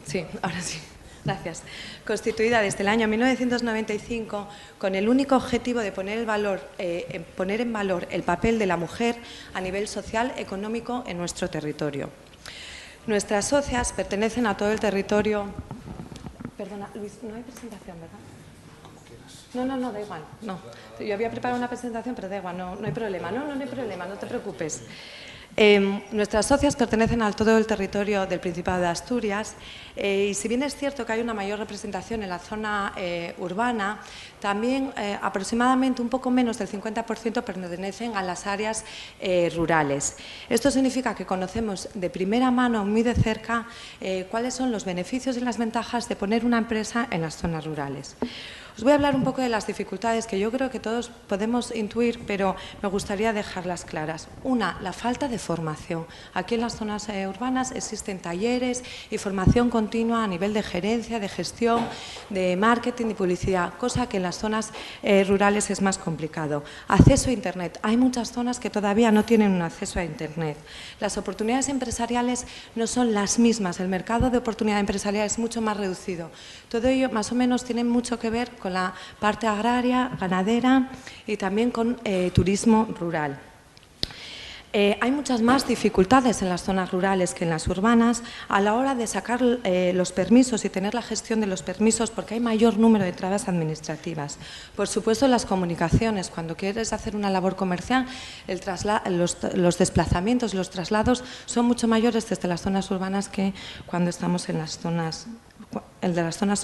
Sí, ahora sí. Gracias. Constituida desde el año 1995 con el único objetivo de poner en valor el papel de la mujer a nivel social, económico en nuestro territorio. Nuestras socias pertenecen a todo el territorio. Perdona, Luis, no hay presentación, ¿verdad? No, da igual. No. Yo había preparado una presentación, pero da igual, no hay problema. No hay problema, no te preocupes. Nuestras socias pertenecen a todo el territorio del Principado de Asturias y si bien es cierto que hay una mayor representación en la zona urbana, también aproximadamente un poco menos del 50% pertenecen a las áreas rurales. Esto significa que conocemos de primera mano, muy de cerca, cuáles son los beneficios y las ventajas de poner una empresa en las zonas rurales. Os voy a hablar un poco de las dificultades que yo creo que todos podemos intuir, pero me gustaría dejarlas claras. Una, la falta de formación. Aquí en las zonas urbanas existen talleres y formación continua a nivel de gerencia, de gestión, de marketing y publicidad, cosa que en las zonas rurales es más complicado. Acceso a Internet. Hay muchas zonas que todavía no tienen un acceso a Internet. Las oportunidades empresariales no son las mismas. El mercado de oportunidad empresarial es mucho más reducido. Todo ello más o menos tiene mucho que ver con la parte agraria, ganadera y también con turismo rural. Hay muchas más dificultades en las zonas rurales que en las urbanas a la hora de sacar los permisos y tener la gestión de los permisos porque hay mayor número de trabas administrativas. Por supuesto, las comunicaciones. Cuando quieres hacer una labor comercial, los desplazamientos, los traslados son mucho mayores desde las zonas urbanas que cuando estamos en las zonas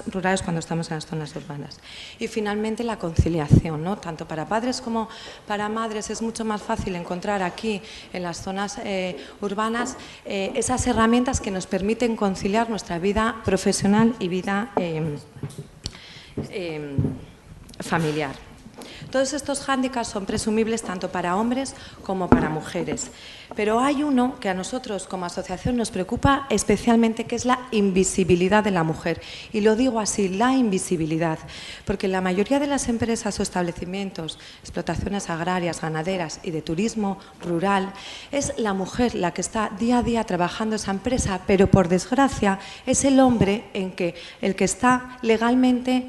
rurales cuando estamos en las zonas urbanas. Y finalmente la conciliación, ¿no? Tanto para padres como para madres es mucho más fácil encontrar aquí en las zonas urbanas esas herramientas que nos permiten conciliar nuestra vida profesional y vida familiar. Todos estos hándicaps son presumibles tanto para hombres como para mujeres. Pero hay uno que a nosotros como asociación nos preocupa especialmente, que es la invisibilidad de la mujer. Y lo digo así, la invisibilidad, porque la mayoría de las empresas o establecimientos, explotaciones agrarias, ganaderas y de turismo rural, es la mujer la que está día a día trabajando esa empresa, pero por desgracia es el hombre el que está legalmente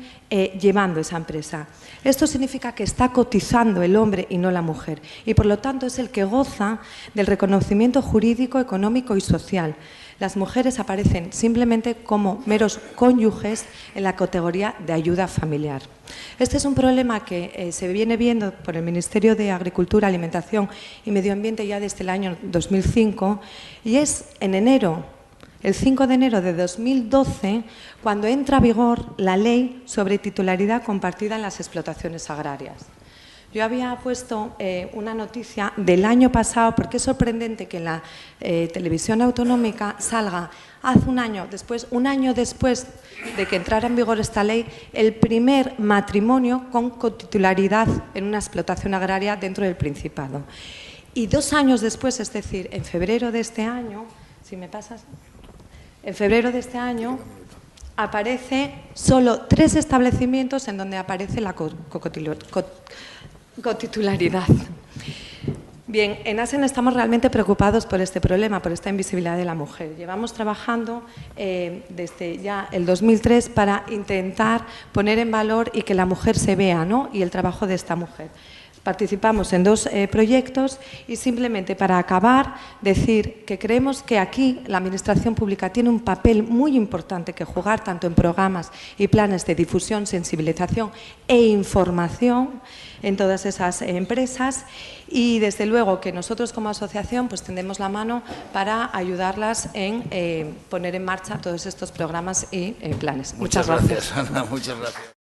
llevando esa empresa. Esto significa que está cotizando el hombre y no la mujer, y por lo tanto es el que goza del reconocimiento jurídico, económico y social. Las mujeres aparecen simplemente como meros cónyuges en la categoría de ayuda familiar. Este es un problema que se viene viendo por el Ministerio de Agricultura, Alimentación y Medio Ambiente ya desde el año 2005 y es en enero, el 5 de enero de 2012, cuando entra a vigor la ley sobre titularidad compartida en las explotaciones agrarias. Yo había puesto una noticia del año pasado, porque es sorprendente que en la televisión autonómica salga hace un año después de que entrara en vigor esta ley, el primer matrimonio con cotitularidad en una explotación agraria dentro del Principado. Y 2 años después, es decir, en febrero de este año, si me pasas... En febrero de este año aparece solo 3 establecimientos en donde aparece la cotitularidad. Bien, en ASEN estamos realmente preocupados por este problema, por esta invisibilidad de la mujer. Llevamos trabajando desde ya el 2003 para intentar poner en valor y que la mujer se vea, ¿no? Y el trabajo de esta mujer. Participamos en 2 proyectos y simplemente para acabar decir que creemos que aquí la Administración Pública tiene un papel muy importante que jugar tanto en programas y planes de difusión, sensibilización e información en todas esas empresas y desde luego que nosotros como asociación pues tendemos la mano para ayudarlas en poner en marcha todos estos programas y planes. Muchas gracias, Ana, muchas gracias.